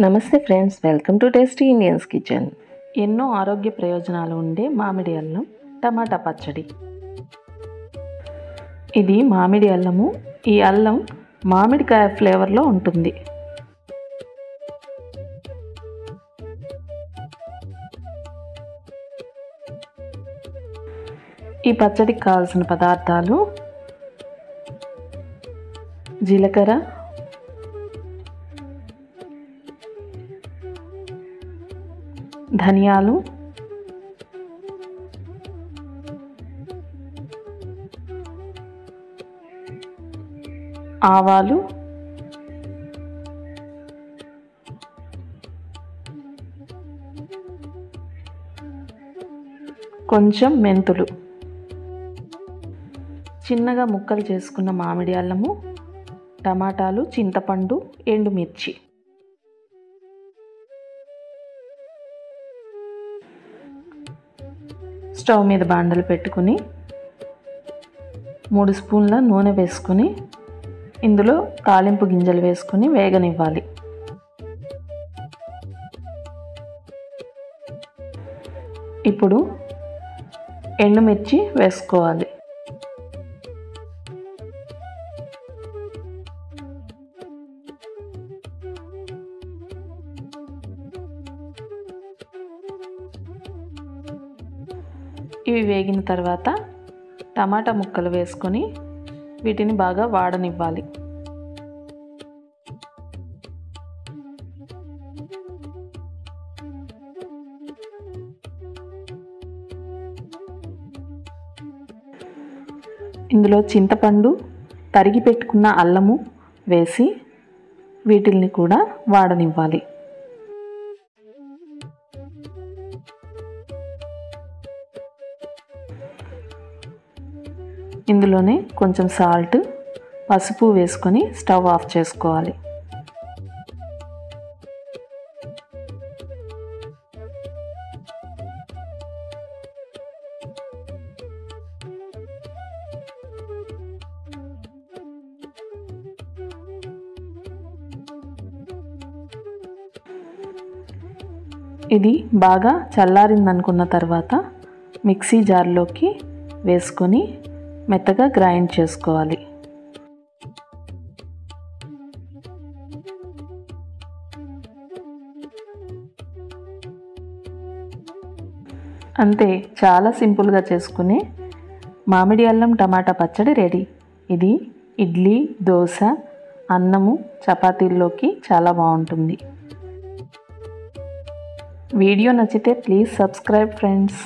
నమస్తే friends, welcome to tasty Indians kitchen. ఎన్నో ఆరోగ్య ప్రయోజనాలు ఉండే మామిడి అల్లం టమాటా పచ్చడి. ఇది మామిడి అల్లము. ఈ అల్లం మామిడికాయ ఫ్లేవర్లో ఉంటుంది. ఈ పచ్చడికి కావాల్సిన పదార్థాలు: జీలకర్ర, ధనియాలు, ఆవాలు, కొంచెం మెంతులు, చిన్నగా ముక్కలు చేసుకున్న మామిడి అల్లము, టమాటాలు, చింతపండు, ఎండుమిర్చి. స్టవ్ మీద బాండలు పెట్టుకుని 3 స్పూన్ల నూనె వేసుకుని ఇందులో తాలింపు గింజలు వేసుకుని వేగనివ్వాలి. ఇప్పుడు ఎండుమిర్చి వేసుకోవాలి. ఇవి వేగిన తర్వాత టమాటా ముక్కలు వేసుకొని వీటిని బాగా వాడనివ్వాలి. ఇందులో చింతపండు, తరిగి పెట్టుకున్న అల్లము వేసి వీటిల్ని కూడా వాడనివ్వాలి. ఇందులోనే కొంచెం సాల్ట్, పసుపు వేసుకొని స్టవ్ ఆఫ్ చేసుకోవాలి. ఇది బాగా చల్లారిందనుకున్న తర్వాత మిక్సీ జార్లోకి వేసుకొని మెత్తగా గ్రైండ్ చేసుకోవాలి. అంతే, చాలా సింపుల్గా చేసుకునే మామిడి అల్లం టమాటా పచ్చడి రెడీ. ఇది ఇడ్లీ, దోశ, అన్నము, చపాతీల్లోకి చాలా బాగుంటుంది. వీడియో నచ్చితే ప్లీజ్ సబ్స్క్రైబ్ ఫ్రెండ్స్.